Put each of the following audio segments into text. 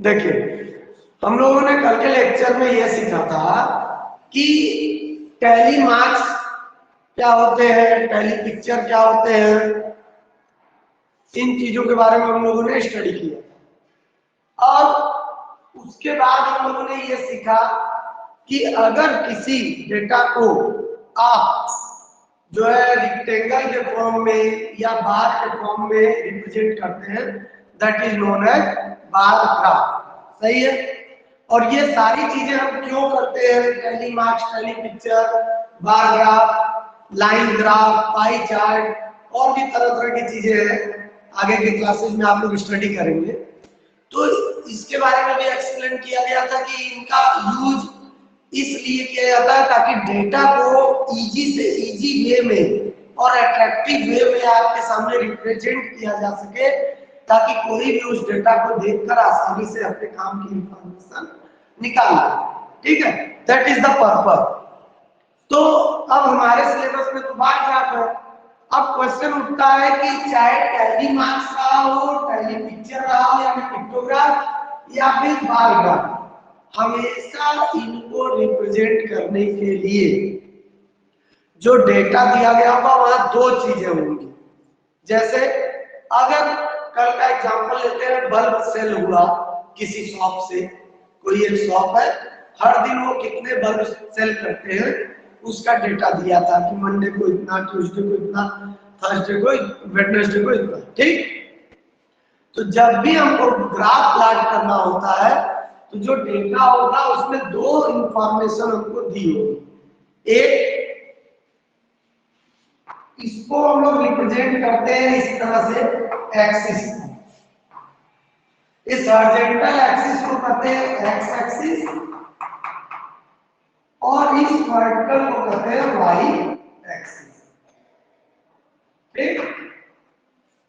देखिए, हम लोगों ने कल के लेक्चर में यह सीखा था कि टैली मार्क्स क्या होते हैं, टैली पिक्चर क्या होते हैं, इन चीजों के बारे में हम लोगों ने स्टडी किया। और उसके बाद हम लोगों ने यह सीखा कि अगर किसी डेटा को आप जो है रेक्टेंगल के फॉर्म में या बार के फॉर्म में रिप्रेजेंट करते हैं, that is known as bar graph. सही है। और ये सारी चीजें हम क्यों करते हैं, tally marks, tally picture, bar graph, line graph, pie chart और भी तरह तरह की चीजें हैं, आगे के क्लासेस में आप लोग स्टडी करेंगे। तो इसके बारे में भी एक्सप्लेन किया गया था कि इनका यूज इसलिए किया जाता है ताकि डेटा को इजी से इजी वे में और अट्रैक्टिव वे में आपके सामने रिप्रेजेंट किया जा सके, ताकि कोई भी उस डेटा को देखकर आसानी से अपने काम की इंफॉर्मेशन निकाल ले। ठीक है, दैट इज द पर्पस। तो अब हमारे सिलेबस में तो बार ग्राफ है। अब क्वेश्चन उठता है कि चाहे टैली मार्क्स रहा हो, टैली पिक्चर रहा हो, या फिर पिक्टोग्राफ या फिर बार ग्राफ, हमेशा इनको रिप्रेजेंट करने के लिए जो डेटा दिया गया होगा वहां दो चीजें होंगी। जैसे अगर कल का एग्जांपल लेते हैं, बल्ब सेल हुआ किसी शॉप से, कोई एक शॉप है, हर दिन वो कितने बल्ब सेल करते हैं उसका डेटा दिया था कि मंडे को इतना, ट्यूसडे को इतना, थर्सडे को, वेडनेसडे को इतना। ठीक, तो जब भी हमको ग्राफ प्लॉट करना होता है तो जो डेटा होगा उसमें दो इंफॉर्मेशन हमको दी होगी। एक, इसको हम लोग रिप्रेजेंट करते हैं इस तरह से, एक्सिस, इस हॉरिजॉन्टल एक्सिस को कहते हैं एक्स एक्सिस और इस वर्टिकल को कहते हैं वाई एक्सिस। ठीक,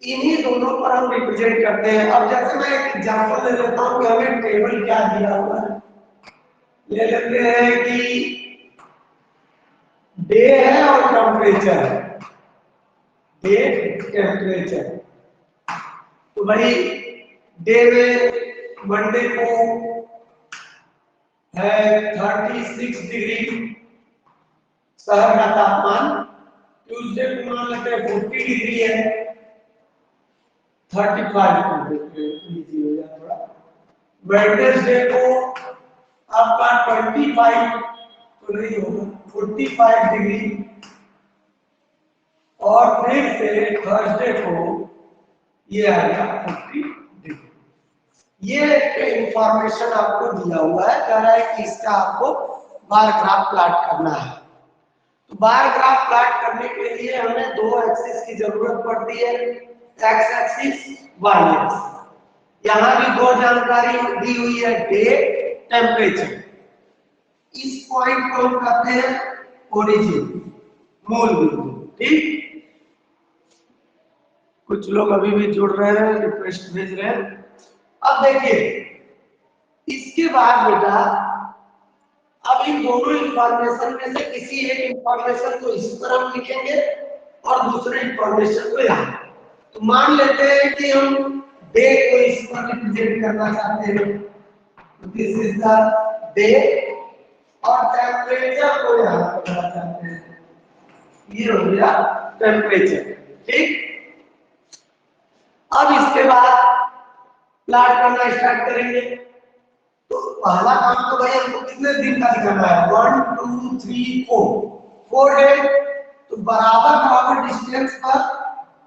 इन्हीं दोनों पर हम रिप्रेजेंट करते हैं। अब जैसे मैं एक एग्जांपल ले लेता हूं कि हमें टेबल क्या दिया हुआ है। ले लेते हैं कि डे है और टेम्परेचर है, डे टेम्परेचर। तो भाई डे में मंडे को है 36 डिग्री शहर का तापमान, ट्यूसडे को मान लेते हैं 40 डिग्री है, 35 इजी हो जाए थोड़ा, वेडनेसडे को आपका 25 तो नहीं होगा, 45 डिग्री, और फिर से थर्सडे को ये आ गया 40 डिग्री। ये इंफॉर्मेशन आपको दिया हुआ है, कह रहा है कि इसका आपको बार ग्राफ प्लॉट करना है। तो बार ग्राफ प्लॉट करने के लिए हमें दो एक्सिस की जरूरत पड़ती है, एक्स एक्सिस, वाई एक्सिस। यहां भी दो जानकारी दी हुई है, डे, टेम्परेचर। इस पॉइंट को हम कहते हैं ओरिजिन, मूल बिंदु। ठीक, कुछ लोग अभी भी जुड़ रहे हैं, रिक्वेस्ट भेज रहे हैं। अब देखिए, इसके बाद बेटा अब इन दोनों इंफॉर्मेशन में से किसी एक इंफॉर्मेशन को इस तरफ लिखेंगे और दूसरे इंफॉर्मेशन को यहाँ। तो मान लेते हैं कि हम डे को इस पर रिप्रेजेंट करना चाहते हैं, दिस इज द डे, और टेम्परेचर को यहाँ करना चाहते हैं, ये हो गया टेम्परेचर। ठीक, अब इसके बाद प्लॉट करना स्टार्ट करेंगे। तो पहला काम तो भाई हमको कितने दिन का दिखाना है, 1 2 3 4 डे। तो बराबर बराबर डिस्टेंस पर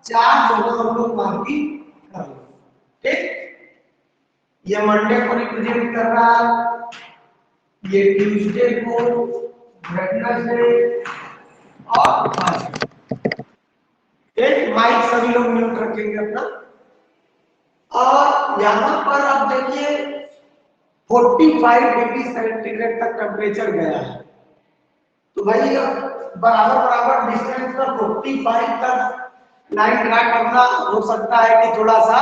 चार जगह हम लोग मार्किंग कर लेंगे। ठीक, ये मंडे को रिप्रेजेंट कर रहा है, ये ट्यूसडे को, वेडनेसडे और थर्सडे। एक माइक सभी लोग म्यूट रखेंगे अपना। और यहां पर आप देखिए 45 डिग्री सेंटीग्रेड तक टेम्परेचर गया है। तो भाई बराबर बराबर डिस्टेंस पर 45 तक लाइन ड्रा करना हो सकता है कि थोड़ा सा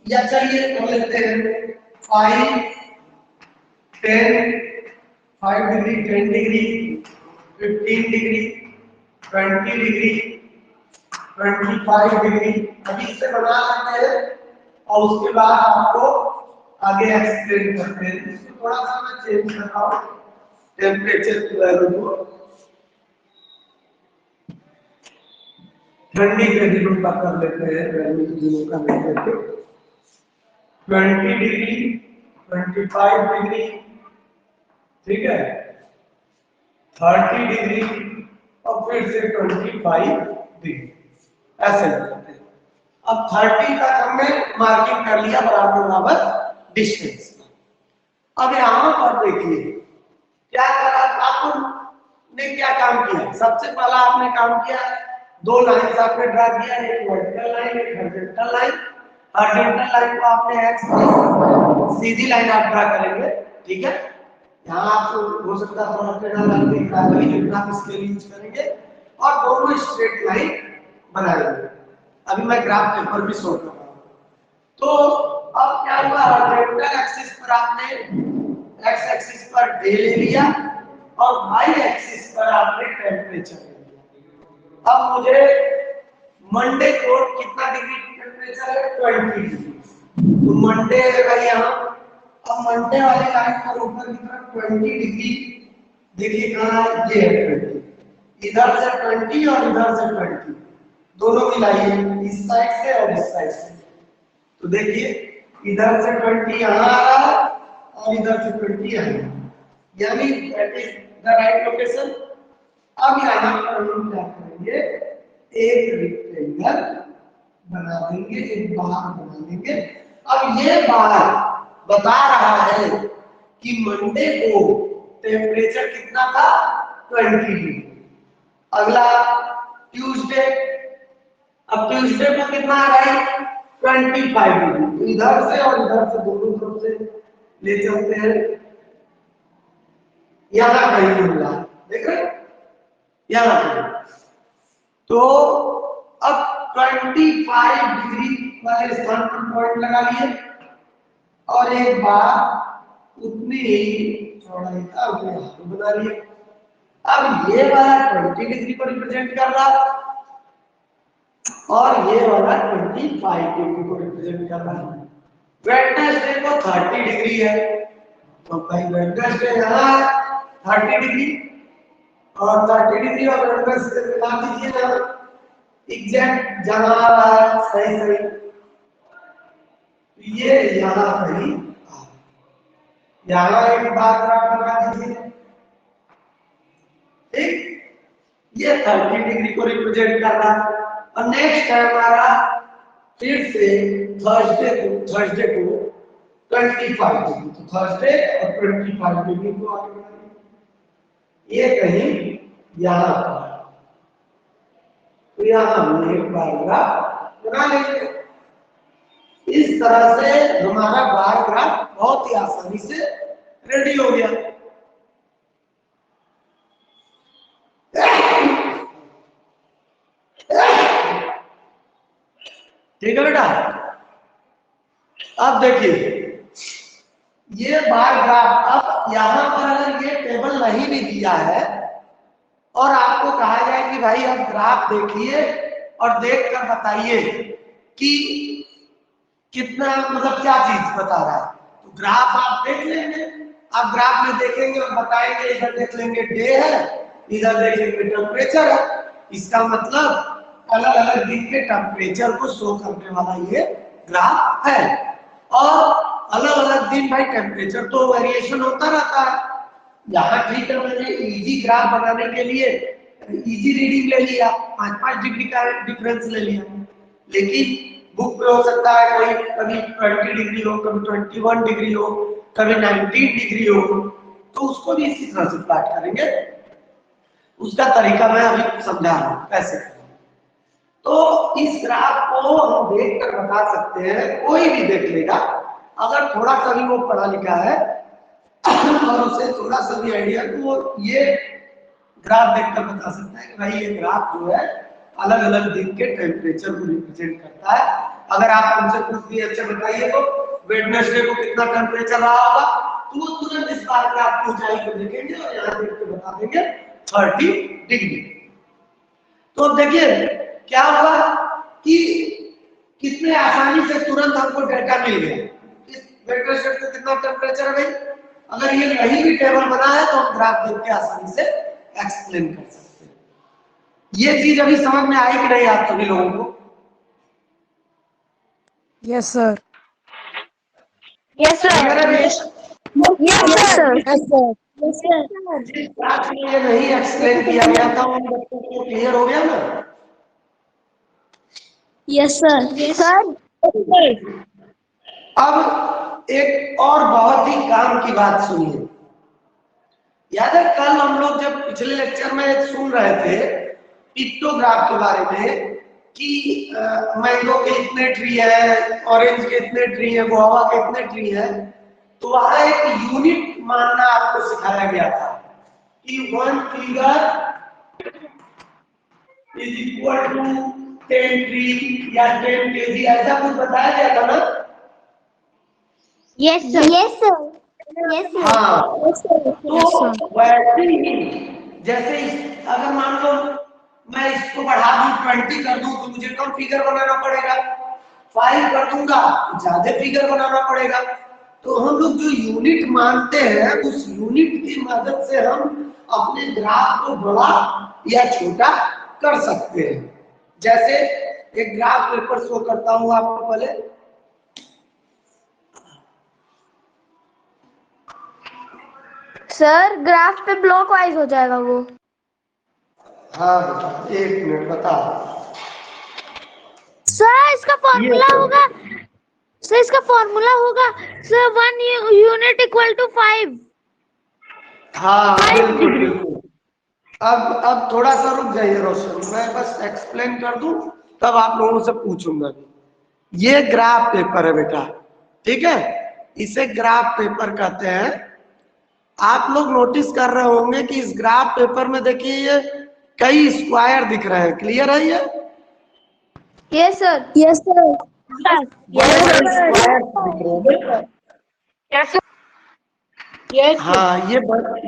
या चलिए कर लेते हैं 5 10 5 degree, 10 degree, 15 degree, 20 degree, 25 degree, अभी इससे बना सकते हैं। और उसके बाद आपको आगे एक्सप्लेन करते हैं। इसको थोड़ा सा मैं चेंज कर रहा हूँ टेम्परेचर की वैल्यू को, ठंडी के दिनों का कर लेते हैं, गर्मी के दिनों का नहीं करते। 20 डिग्री, 25 डिग्री, ठीक है, 30 डिग्री और फिर से 25 डिग्री, ऐसे करते हैं। अब 30 तक हमने मार्किंग कर लिया बराबर बराबर डिस्टेंस। अब यहां पर देखिए क्या करा, आपने क्या काम किया। सबसे पहला आपने काम किया, दो लाइन आपने ड्रा किया, एक वर्टिकल लाइन एक हॉरिजॉन्टल लाइन। हॉरिजॉन्टल लाइन को आपने एक्स सीधी लाइन आप ड्रा करेंगे, ठीक है। यहाँ आपको हो सकता है थोड़ा टेढ़ा लाइन भी ड्रा करेंगे, आप इसके लिए यूज करेंगे और दोनों स्ट्रेट लाइन बनाएंगे। अभी मैं ग्राफ पेपर भी शो कर रहा हूँ। तो अब क्या हुआ, हॉरिजॉन्टल एक्सिस पर आपने एक्स एक्सिस पर डे ले लिया और वाई एक्सिस पर आपने टेम्परेचर ले लिया। अब मुझे मंडे को कितना डिग्री टेम्परेचर है, 20 डिग्री, तो मंडे है यहाँ। अब मंडे वाले लाइन पर ऊपर की तरफ 20 डिग्री, देखिए कहाँ है, ये है 20, इधर से 20 और इधर से 20 दोनों मिलाइए, इस साइड से और इस साइड से। तो देखिए इधर से 20 यहाँ आ रहा है और इधर से 20 यहाँ, यानी that is the right location. अब यहाँ पर हम क्या करेंगे, एक रेक्टेंगल बना देंगे, एक बार बना देंगे। अब ये बार बता रहा है कि मंडे को टेम्परेचर कितना था, 20 डिग्री। अगला ट्यूसडे, अब ट्यूसडे को कितना आ रहा है, 25 डिग्री। तो इधर से और इधर से दोनों तरफ से ले चलते हैं, यहां कहीं मिल रहा है, देख रहे यहां कहीं। तो अब 25 डिग्री वाले स्थान पर पॉइंट लगा लिए और एक बार उतनी ही चौड़ाई का उतने बना लिए। अब ये वाला 20 डिग्री को रिप्रेजेंट कर रहा और ये वाला 25 डिग्री को रिप्रेजेंट कर रहा है। वेडनेसडे को 30 डिग्री है, तो भाई वेडनेसडे यहाँ 30 डिग्री और 30 डिग्री और वेडनेसडे मिला दीजिए ना, एग्जैक्ट जहां आ रहा है सही सही, ये यहाँ कहीं, यहाँ एक बात ग्राफ बना दीजिए, ठीक। ये 30 डिग्री को रिप्रेजेंट कर रहा है। और नेक्स्ट है हमारा फिर से थर्सडे को 25 डिग्री, तो थर्सडे और 25 डिग्री को आगे बढ़ाइए, ये कहीं यहाँ पर, तो यहाँ हम एक बार ग्राफ बना लेंगे। इस तरह से हमारा बार ग्राफ बहुत ही आसानी से रेडी हो गया। ठीक है बेटा। अब देखिए ये बार ग्राफ, अब यहां पर अगर ये टेबल नहीं भी दिया है और आपको कहा जाए कि भाई अब ग्राफ देखिए और देखकर बताइए कि कितना, मतलब क्या चीज बता रहा है, तो ग्राफ आप देख लेंगे। आप ग्राफ में देखेंगे और बताएंगे, इधर देख लेंगे डे है, इधर देखेंगे टेम्परेचर है, इसका मतलब अलग अलग दिन के टेम्परेचर को शो करने वाला ये ग्राफ है। और अलग अलग दिन भाई टेम्परेचर तो वेरिएशन होता रहता है। यहाँ ठीक है, मैंने इजी ग्राफ बनाने के लिए इजी रीडिंग ले लिया, 5-5 डिग्री का डिफरेंस ले लिया, लेकिन बुक पे हो सकता है कोई कभी 20 डिग्री हो, कभी 21 डिग्री हो, कभी 19 डिग्री हो, तो उसको भी इसी तरह से प्लॉट करेंगे। उसका तरीका मैं अभी समझा रहा हूँ कैसे करें। तो इस ग्राफ को हम देखकर बता सकते हैं, कोई भी देख लेगा अगर थोड़ा सा भी वो पढ़ा लिखा है और उसे थोड़ा सा भी आइडिया, तो वो ये ग्राफ देखकर बता सकता है कि भाई ये ग्राफ जो है अलग अलग दिन के टेम्परेचर को रिप्रेजेंट करता है। अगर आप उनसे पूछ दिए अच्छा बताइए तो वेडनेसडे को कितना टेम्परेचर रहा होगा, तो वो तुरंत इस बार में आपकी ऊंचाई को देखेंगे और यहाँ देख के बता देंगे 30 डिग्री। तो देखिए क्या हुआ कि कितने आसानी से तुरंत हमको डेटा मिल गया। इस वेक्टर स्टेट में कितना टेम्परेचर है भाई, अगर ये कहीं भी टेबल बना है तो हम ग्राफ देख के आसानी से एक्सप्लेन कर सकते हैं। ये चीज अभी समझ में आई कि नहीं आप सभी लोगों को? Yes sir. Yes sir. Yes sir. Yes sir. जिस क्लास में ये नहीं एक्सप्लेन किया गया था उन बच्चों को क्लियर हो गया ना? Yes sir. सर अब एक और बहुत ही काम की बात सुनिए। याद है कल हम लोग जब पिछले लेक्चर में सुन रहे थे पिक्टोग्राफ के बारे में कि मैंगो के इतने ट्री है, ऑरेंज के इतने ट्री है, गुआवा के इतने ट्री है, तो वहां एक यूनिट मानना आपको सिखाया गया था कि 1 figure is equal to 10 tree या 10 केजी, ऐसा कुछ बताया गया था ना? Yes sir. Yes sir. Yes sir. हाँ, तो वैसे ही जैसे अगर मान लो मैं इसको बढ़ा दूं 20 कर दूं तो मुझे कम फिगर बनाना पड़ेगा, 5 कर दूंगा तो ज्यादा फिगर बनाना पड़ेगा। तो हम लोग जो यूनिट मानते हैं उस यूनिट की मदद से हम अपने ग्राफ को बड़ा या छोटा कर सकते हैं। जैसे एक ग्राफ पेपर शो करता हूं आपको पहले। सर ग्राफ पे ब्लॉक वाइज हो जाएगा वो। हाँ बेटा, एक मिनट बता। सर इसका फॉर्मूला होगा। सर इसका फॉर्मूला होगा सर 1 यूनिट इक्वल टू 5। हाँ बिल्कुल बिल्कुल। अब थोड़ा सा रुक जाइए रोशन, मैं बस एक्सप्लेन कर दूं तब आप लोगों से पूछूंगा। ये ग्राफ पेपर है बेटा, ठीक है, इसे ग्राफ पेपर कहते हैं। आप लोग नोटिस कर रहे होंगे कि इस ग्राफ पेपर में देखिए ये कई स्क्वायर दिख रहे हैं, क्लियर है ये? Yes sir. Yes sir. बड़े बड़े स्क्वायर दिख रहे हैं। Yes sir. यस हाँ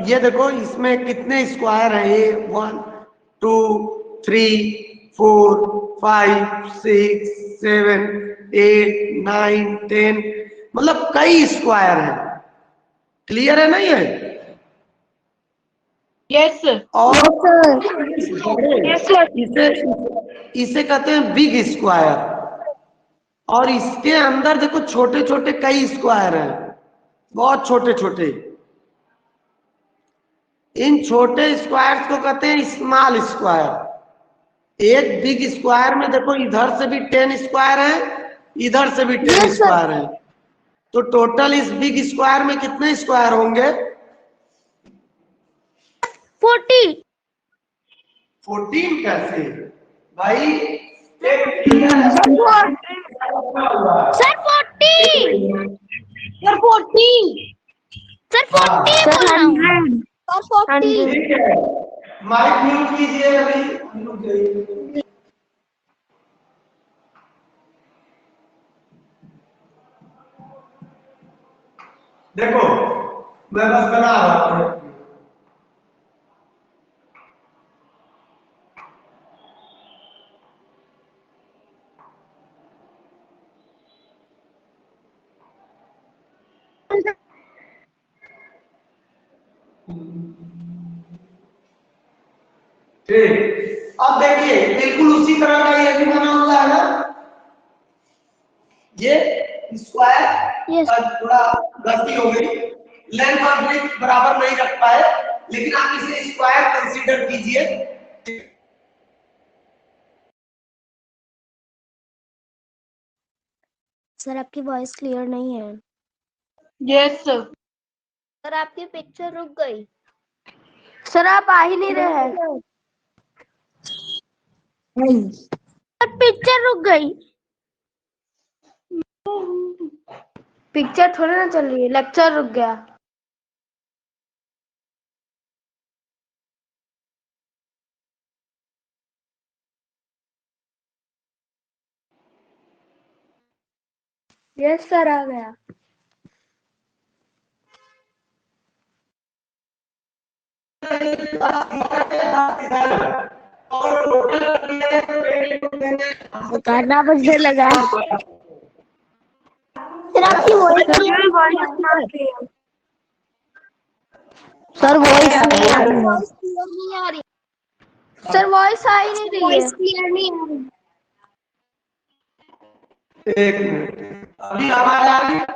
ये देखो इसमें कितने स्क्वायर है, ये 1 2 3 4 5 6 7 8 9 10, मतलब कई स्क्वायर है, क्लियर है ना ये? Yes sir. और यस सर। इसे इसे कहते हैं बिग स्क्वायर। और इसके अंदर देखो छोटे छोटे कई स्क्वायर हैं, बहुत छोटे छोटे। इन छोटे स्क्वायर्स को कहते हैं स्मॉल स्क्वायर। एक बिग स्क्वायर में देखो इधर से भी 10 स्क्वायर है, इधर से भी 10 स्क्वायर है, तो टोटल इस बिग स्क्वायर में कितने स्क्वायर होंगे? 40। 14 कैसे भाई? एक फिगर है। सर 40। सर 40। सर 40 बोल रहा हूँ। सर 40। ठीक है, माइक म्यूट कीजिए अभी, रुक जाइए। देखो मैं बस बना रहा हूँ। ठीक, अब देखिए बिल्कुल उसी तरह का ये भी बना हुआ है ना, ये स्क्वायर थोड़ा गलती हो गई, लेंथ और ब्रेथ बराबर नहीं रख पाए, लेकिन आप इसे स्क्वायर कंसीडर कीजिए। सर आपकी वॉइस क्लियर नहीं है। Yes sir. सर आपकी पिक्चर रुक गई। सर आप आ ही नहीं रहे हैं। सर पिक्चर रुक गई। पिक्चर थोड़ी ना चल रही है, लेक्चर रुक गया। यस सर आ गया। और टोटल कर दिया है तो 8 into 10 है। करना बजने लगा। सर आपकी वॉइस क्लियर सर वॉइस नहीं आ रही है। नहीं आ रही। सर वॉइस आ ही नहीं रही है। वॉइस क्लियर नहीं आ रही। एक मिनट, अभी आवाज आ रही है?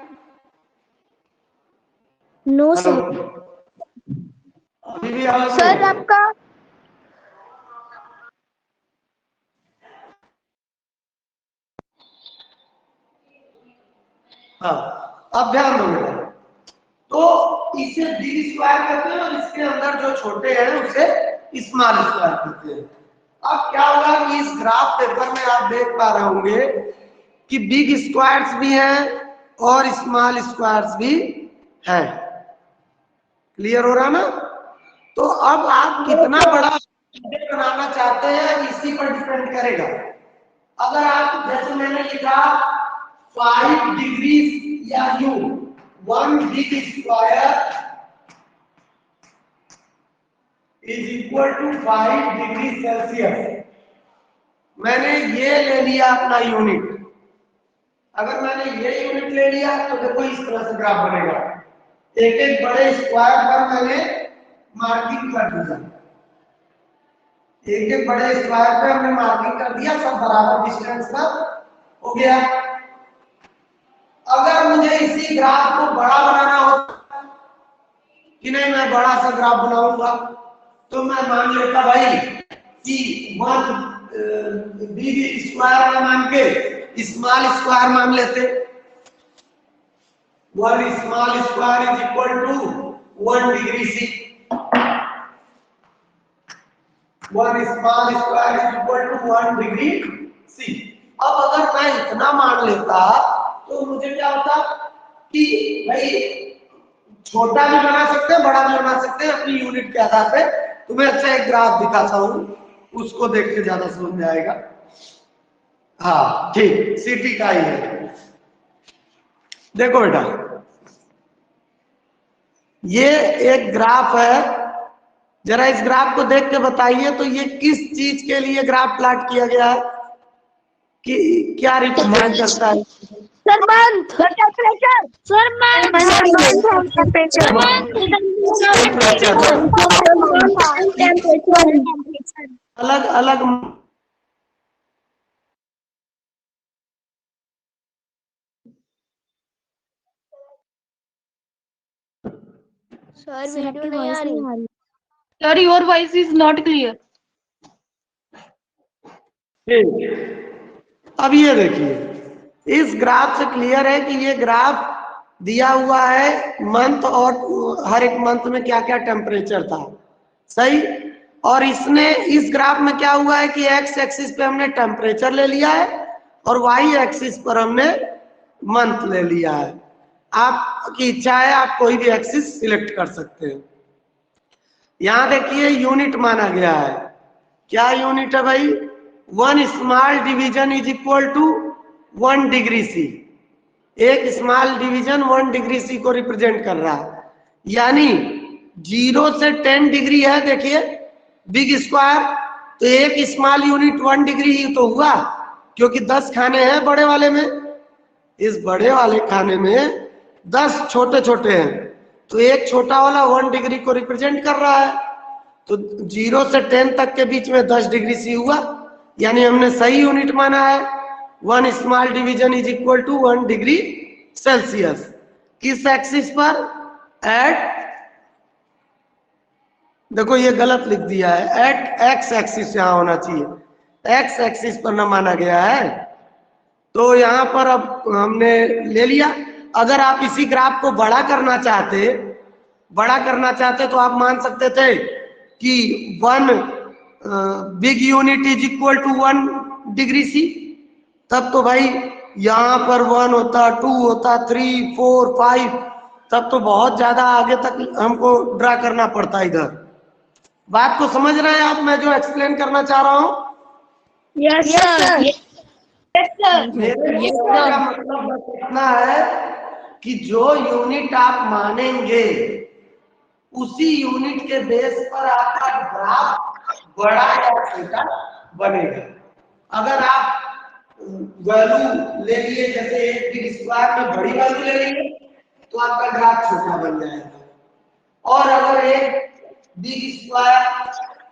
No hello, sir. अभी भी आवाज नहीं सर आ रही? आपका हाँ, अब ध्यान दो बेटा। तो इसे बिग स्क्वायर कहते हैं और इसके अंदर जो छोटे हैं उसे स्मॉल स्क्वायर कहते हैं। अब क्या होगा कि इस ग्राफ पेपर में आप देख पा रहे होंगे कि बिग स्क्वायर्स भी हैं और स्मॉल स्क्वायर्स भी हैं। क्लियर हो रहा ना? तो अब आप कितना बड़ा बनाना चाहते हैं इसी पर डिपेंड करेगा। अगर आप जैसे मैंने लिखा 5 डिग्री या यू 1 big square is equal to 5 degree Celsius, मैंने ये ले लिया अपना यूनिट। अगर मैंने ये यूनिट ले लिया तो देखो इस तरह से ग्राफ बनेगा। एक एक बड़े स्क्वायर पर मैंने मार्किंग कर दिया, एक एक बड़े स्क्वायर पे हमने मार्किंग कर दिया, सब बराबर डिस्टेंस पर हो गया। अगर मुझे इसी ग्राफ को बड़ा बनाना हो कि नहीं मैं बड़ा सा ग्राफ बनाऊंगा, तो मैं मान लेता भाई कि 1 बिग स्क्वायर में मान के स्मॉल स्क्वायर मान लेते। 1 small square is equal to 1 degree C. 1 small square is equal to 1 degree C. अब अगर मैं इतना मान लेता तो मुझे क्या होता कि भाई छोटा भी बना सकते हैं बड़ा भी बना सकते हैं अपनी यूनिट के आधार पे। तुम्हें अच्छा एक ग्राफ दिखाता हूं, उसको देख के ज्यादा समझ में आएगा। हाँ ठीक, सिटी का ही है। देखो बेटा, ये एक ग्राफ है, जरा इस ग्राफ को देख के बताइए तो ये किस चीज के लिए ग्राफ प्लॉट किया गया है, कि क्या रिप्रेजेंट करता है? Sir month temperature. Sir month temperature. अलग अलग सर वीडियो नहीं आ रही। Sir, your voice is not clear. अब ये देखिए, इस ग्राफ से क्लियर है कि ये ग्राफ दिया हुआ है मंथ और हर एक मंथ में क्या क्या टेम्परेचर था, सही। और इसने इस ग्राफ में क्या हुआ है कि एक्स एक्सिस पे हमने टेम्परेचर ले लिया है और वाई एक्सिस पर हमने मंथ ले लिया है। आपकी इच्छा है, आप कोई भी एक्सिस सिलेक्ट कर सकते हैं। यहां देखिए यूनिट माना गया है। क्या यूनिट है भाई? 1 small division is equal to 1 degree C. एक स्मॉल डिवीजन 1 डिग्री सी को रिप्रेजेंट कर रहा है, यानी 0 से 10 डिग्री है। देखिए बिग स्क्वायर, तो एक स्मॉल यूनिट 1 डिग्री ही तो हुआ, क्योंकि 10 खाने हैं बड़े वाले में। इस बड़े वाले खाने में 10 छोटे छोटे हैं, तो एक छोटा वाला 1 डिग्री को रिप्रेजेंट कर रहा है। तो 0 से 10 तक के बीच में 10 डिग्री सी हुआ, यानी हमने सही यूनिट माना है। 1 small division is equal to 1 degree Celsius. किस एक्सिस पर? एट, देखो ये गलत लिख दिया है, एट एक्स एक्सिस यहां होना चाहिए, एक्स एक्सिस पर ना माना गया है। तो यहां पर अब हमने ले लिया। अगर आप इसी ग्राफ को बड़ा करना चाहते तो आप मान सकते थे कि 1 big unit is equal to 1 degree C. तब तो भाई यहाँ पर 1 होता, 2 होता, 3, 4, 5, तब तो बहुत ज्यादा आगे तक हमको ड्रा करना पड़ता। इधर बात को समझ रहे हैं आप, मैं जो एक्सप्लेन करना चाह रहा हूं? Yes sir. मेरे का मतलब बस इतना है कि जो यूनिट आप मानेंगे उसी यूनिट के बेस पर आपका ग्राफ बड़ा या छोटा बनेगा। अगर आप वैल्यू ले लिए जैसे 1 बिग स्क्वायर में बड़ी वैल्यू ले लेंगे तो आपका ग्राफ छोटा बन जाएगा, और अगर एक बिग स्क्वायर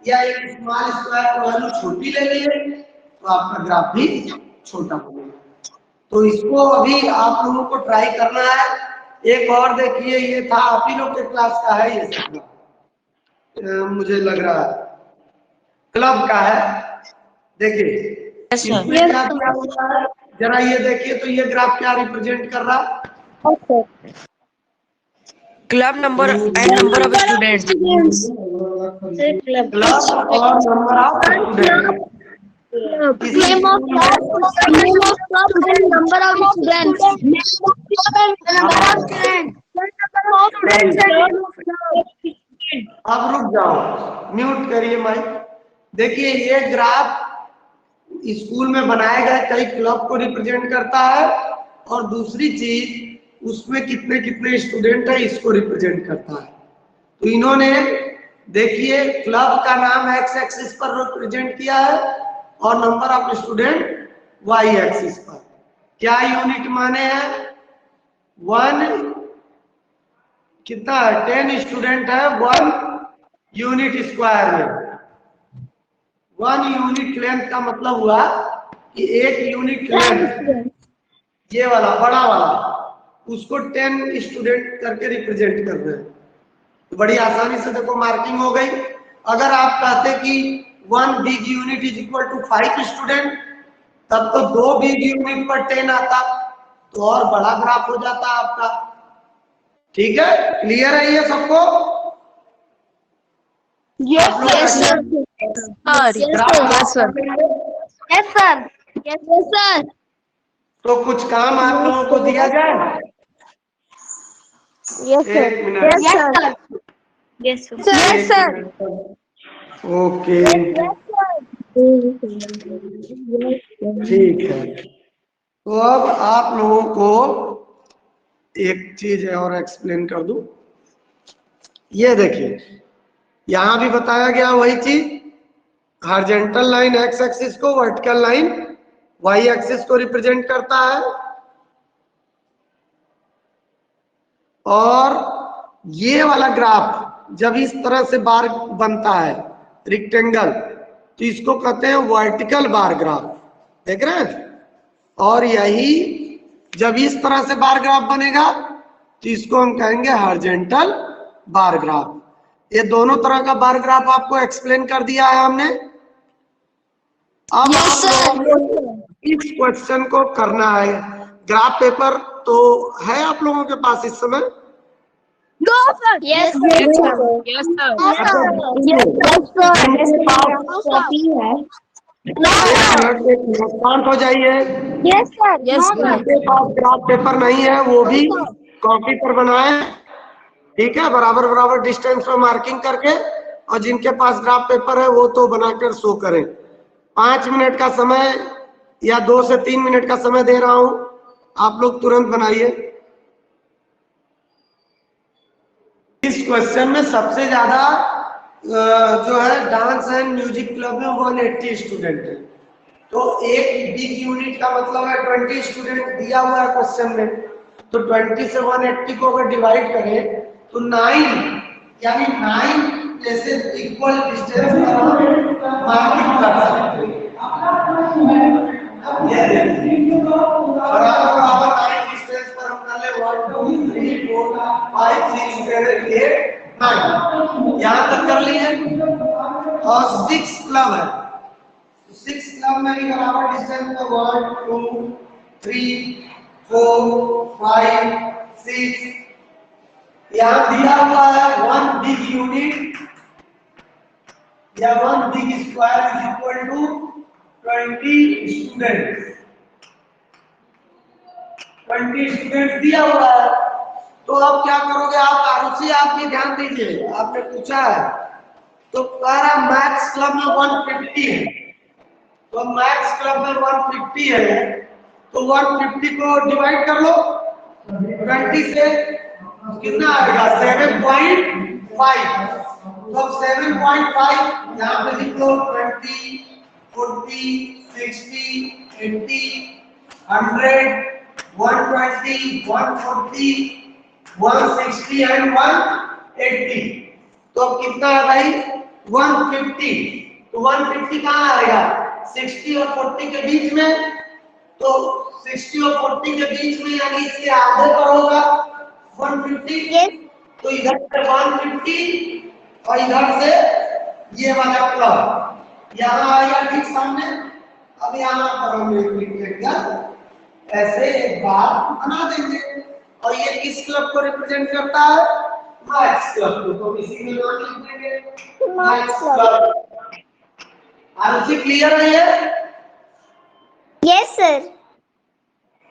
या एक स्मॉल स्क्वायर की वैल्यू छोटी ले लिए तो आपका ग्राफ भी छोटा बनेगा। तो इसको अभी आप लोगों को ट्राई करना है। एक और देखिए, ये था आप ही लोग के क्लास का है, ये सब मुझे लग रहा है क्लब का है। देखिए इसमें क्या क्या हुआ है, जरा ये देखिए तो ये ग्राफ क्या रिप्रेजेंट कर रहा है? Club number and number of students. Club और number of student. Name of class, name of class, and number of students. अब रुक जाओ, म्यूट करिए माइक। देखिए ये ग्राफ स्कूल में बनाए गए कई क्लब को रिप्रेजेंट करता है, और दूसरी चीज उसमें कितने कितने स्टूडेंट है इसको रिप्रेजेंट करता है। तो इन्होंने देखिए क्लब का नाम एक्स एक्सिस पर रिप्रेजेंट किया है और number of student Y axis पर। क्या यूनिट माने हैं? 1 कितना है? 10 स्टूडेंट है 1 यूनिट स्क्वायर में। 1 यूनिट लेंथ का मतलब हुआ कि 1 यूनिट लेंथ, ये वाला बड़ा वाला, उसको 10 स्टूडेंट करके रिप्रेजेंट कर रहे हैं। तो बड़ी आसानी से देखो मार्किंग हो गई। अगर आप कहते कि 1 big unit is equal to 5 student, तब तो 2 बिग यूनिट पर 10 आता, तो और बड़ा ग्राफ हो जाता आपका। ठीक है, क्लियर है ये सबको? Yes, yes, sir. Yes, sir. Yes, sir. तो कुछ काम आप लोगों को दिया जाए? Yes, sir. एक minute. Yes, sir. Yes, sir. Yes, sir. Okay ठीक है। तो अब आप लोगों को एक चीज और एक्सप्लेन कर दूं। ये देखिए यहां भी बताया गया वही चीज, हॉरिजॉन्टल लाइन एक्स एक्सिस को, वर्टिकल लाइन वाई एक्सिस को रिप्रेजेंट करता है, और ये वाला ग्राफ जब इस तरह से बार बनता है रेक्टेंगल, तो इसको कहते हैं वर्टिकल बार ग्राफ। देख रहे हैं? और यही जब इस तरह से बार ग्राफ बनेगा तो इसको हम कहेंगे हॉरिजॉन्टल बार ग्राफ। ये दोनों तरह का बार ग्राफ आपको एक्सप्लेन कर दिया है हमने। अब आप लोगों को इस क्वेश्चन को करना है। ग्राफ पेपर तो है आप लोगों के पास इस समय? No, sir. Yes, sir. Yes, sir. Yes, sir. शांत हो जाइए। Yes, sir. Yes, जिनके पास ग्राफ पेपर नहीं है वो भी कॉपी पर बनाए, ठीक है, बराबर बराबर डिस्टेंस में मार्किंग करके, और जिनके पास ग्राफ पेपर है वो तो बनाकर शो करें। 5 मिनट का समय या 2 से 3 मिनट का समय दे रहा हूं, आप लोग तुरंत बनाइए। इस क्वेश्चन में सबसे ज्यादा जो है डांस एंड म्यूजिक क्लब में 180 स्टूडेंट है। तो एक बिग यूनिट का मतलब है 20 स्टूडेंट दिया हुआ है क्वेश्चन में, तो 20 से 180 को अगर डिवाइड करें तो 9 यानी 9 जैसे इक्वल डिस्टेंस पर मार्किंग कर सकते हैं। ये देखिए बराबर बराबर 9 डिस्टेंस पर हम कर ले 1 2 3 4 5 6 7 8 9 यहां तक कर लिए। और 6 क्लब है, 6 क्लब में भी बराबर डिस्टेंस पर 1 2 3 4 5 6। यहां दिया हुआ है 1 बिग यूनिट या 1 big square is equal to 20 students. 20 students दिया हुआ है। तो अब क्या करोगे आप? आरुषि आप भी ध्यान दीजिए, आपने पूछा है तो कह रहा मैथ्स क्लब में 150 है, तो मैथ्स क्लब में 150 है, तो 150 को डिवाइड कर लो 20 से, कितना आएगा 7.5। तो अब 7.5 यहाँ पे लिख लो 20, 40, 60, 80, 100, 120, 140, 160 एंड 180। तो अब कितना है भाई 150। तो 150 कहाँ आएगा 60 और 40 के बीच में। तो 60 और 40 के बीच में यानी इसके आधे पर होगा 150। Yes. तो इधर से 150 और इधर से ये वाला क्लब यहाँ आएगा ठीक सामने। अब यहाँ पर हम एक लिख लेंगे ऐसे एक बार बना देंगे और ये किस क्लब को रिप्रेजेंट करता है मैथ्स क्लब को। तो इसी में नाम लिख देंगे मैथ्स क्लब। आंसर क्लियर है ये? Yes, sir.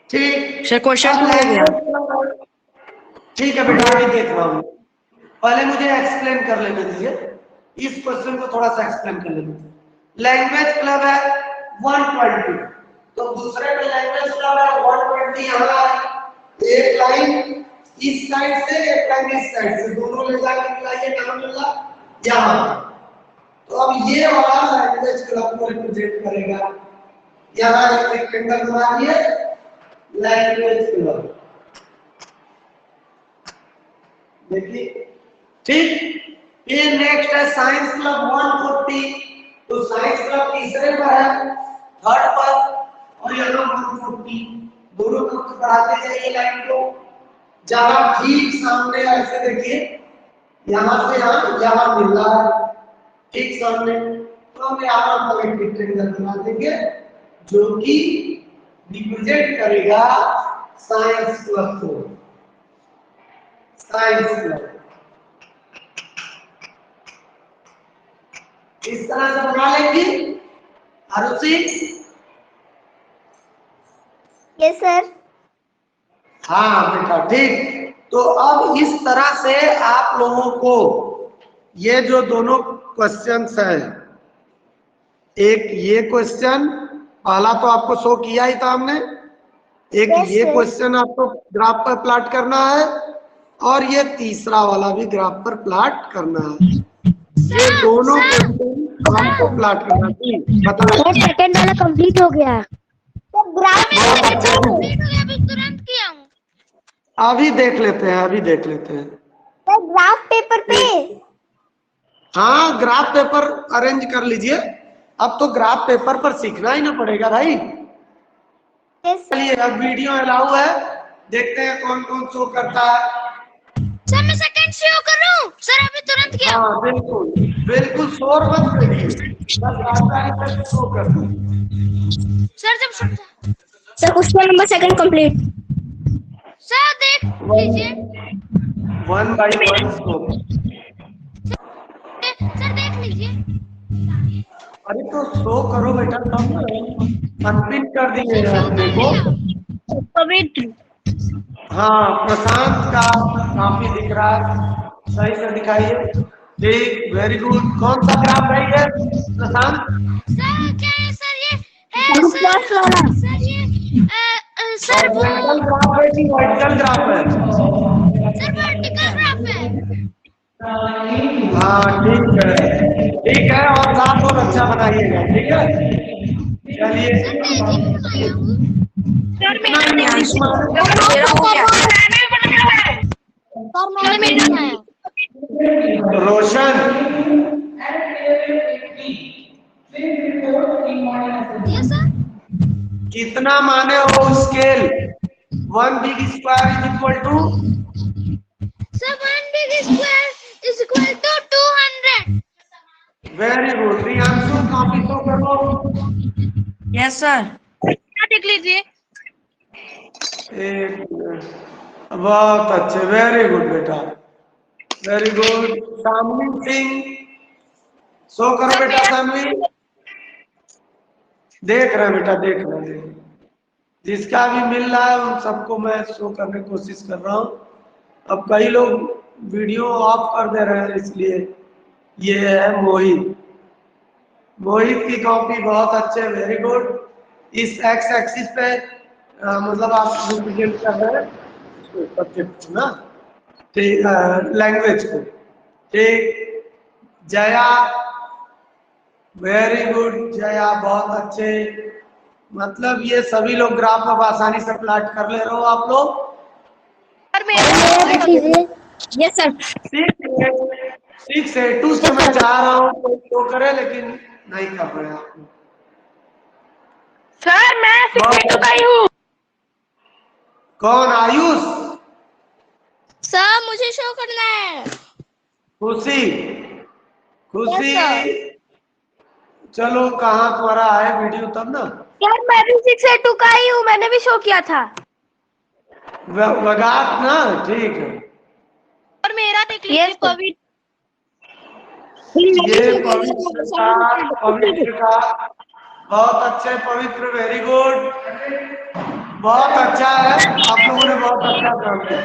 ठीक सर क्वेश्चन अब हो गया। ठीक है बेटा अभी देख रहा हूँ। पहले मुझे एक्सप्लेन कर लेने दीजिए इस क्वेश्चन को थोड़ा सा एक्सप्लेन कर लेने दीजिए। लैंग्वेज क्लब है 120 तो दूसरे में लैंग्वेज क्लब है 120 यहाँ है एक लाइन इस साइड से एक लाइन इस साइड से दोनों ले जाके मिलाइए कहाँ मिला यहाँ। तो अब ये वाला लैंग्वेज क्लब को रिप्रेजेंट करेगा। यहाँ एक रेक्टेंगल बनाइए लैंग्वेज क्लब देखिए ठीक। ये नेक्स्ट है साइंस क्लब 140 तो साइंस क्लब तीसरे पर है थर्ड पर और यहाँ 140 दोनों तरफ बढ़ाते जाइए लाइन को जहां ठीक सामने ऐसे देखिए यहाँ से यहाँ मिल रहा है ठीक सामने। तो हम यहाँ पर एक रेक्टेंगल बना देंगे जो कि रिप्रेजेंट करेगा साइंस क्लब को। साइंस क्लब इस तरह से बना लेंगे आरुषि। Yes, sir. हाँ बेटा ठीक। तो अब इस तरह से आप लोगों को ये जो दोनों क्वेश्चंस हैं एक ये क्वेश्चन पहला तो आपको शो किया ही था हमने एक Yes, ये sir. क्वेश्चन आपको ग्राफ पर प्लॉट करना है और ये तीसरा वाला भी ग्राफ पर प्लॉट करना है। ये दोनों क्वेश्चन आपको प्लॉट करना है। बताओ सर सेकंड वाला कंप्लीट हो गया। Sir, graph कंप्लीट हो गया अभी तुरंत किया हूँ। अभी देख लेते हैं अभी देख लेते हैं। sir, graph paper पे। हाँ ग्राफ पेपर अरेंज कर लीजिए। अब तो ग्राफ पेपर पर सीखना ही ना पड़ेगा भाई। Yes, sir. चलिए अब वीडियो अलाउ है देखते हैं कौन कौन शो करता है। सर मैं सेकंड शो कर रहा हूँ। सर अभी तुरंत किया। हाँ बिल्कुल बिल्कुल शोर मत करिए बस आपका ही शो करता है। सर जब Sir, question number second complete. Sir देख लीजिए। 1 by 1 शो। सर देख लीजिए। अरे तो शो करो बेटा तब अनपिन कर दिए हैं अपने को। पवित्र। हाँ प्रशांत का काफी दिख रहा है सही से दिखाइए। ठीक वेरी गुड। कौन सा ग्राफ रही है प्रशांत? सर क्या है सर ये है सर ये सर वो वर्टिकल ग्राफ है कि वर्टिकल ग्राफ है? सर वर्टिकल ग्राफ है। हाँ ठीक है और ग्राफ और अच्छा बनाइएगा ठीक है। चलिए सर इतना ही इंग्लिश मत मेरा हो गया। सर मैंने भी बनाया। रोशन ये सर कितना माने हो scale 1 big square is equal to? Sir 1 big square is equal to 200। Very good. Priyanshu copy तो करो। Yes sir. क्या देख लीजिए। एक मिनट। बहुत अच्छे वेरी गुड बेटा very good. Shamli Singh show करो बेटा। शामली देख रहे हैं बेटा देख रहे हैं। जिसका भी मिल रहा है उन सबको मैं शो करने की कोशिश कर रहा हूँ। अब कई लोग वीडियो ऑफ कर दे रहे हैं इसलिए। ये है मोहित। मोहित की कॉपी बहुत अच्छे वेरी गुड। इस एक्स एक्सिस पे मतलब आप रिप्रेजेंट कर रहे हैं सब्जेक्ट ना ठीक लैंग्वेज को ठीक जया, वेरी गुड जया, बहुत अच्छे। मतलब ये सभी लोग ग्राफ अब आसानी से प्लॉट कर ले रहे हो आप लोग। Yes sir. ठीक से टू से मैं चाह रहा हूँ कोई तो करे, लेकिन नहीं कर रहे हैं आप लोग। सर मैं सीख चुका हूँ। कौन? आयुष? सर मुझे शो करना है। खुशी? खुशी Yes, चलो कहाँ तुम्हारा है वीडियो तब ना। यार मैं भी 6 का ही हूँ, मैंने भी शो किया था। वगात ना, ठीक है। और मेरा देख लीजिए पवित्र। ये पवित्र का बहुत अच्छे, पवित्र वेरी गुड, बहुत अच्छा है, आप लोगों ने बहुत अच्छा काम किया।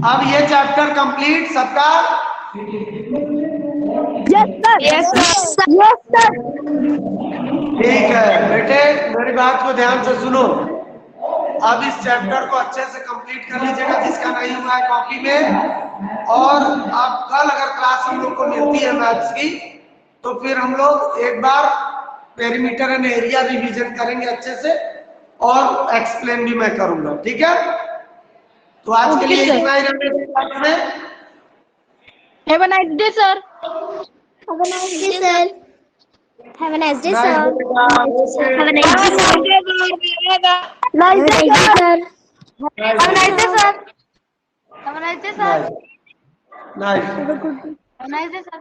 अब ये चैप्टर कंप्लीट सबका। Yes sir. Yes sir. ठीक है बेटे, मेरी बात को ध्यान से सुनो। अब इस चैप्टर को अच्छे से कंप्लीट कर लीजिएगा जिसका नहीं हुआ है कॉपी में। और अब कल अगर क्लास हम लोग को मिलती है मैथ्स की, तो फिर हम लोग एक बार पेरीमीटर एंड एरिया रिवीजन करेंगे अच्छे से, और एक्सप्लेन भी मैं करूंगा, ठीक है? तो आज के लिए इतना ही रहने क्लास में। Have a nice day sir. Have a nice day, sir. Have a nice day, sir. Have a nice day, sir. Have a nice day, sir. Have a nice day sir. Have a nice day sir. Nice. Have a nice day sir.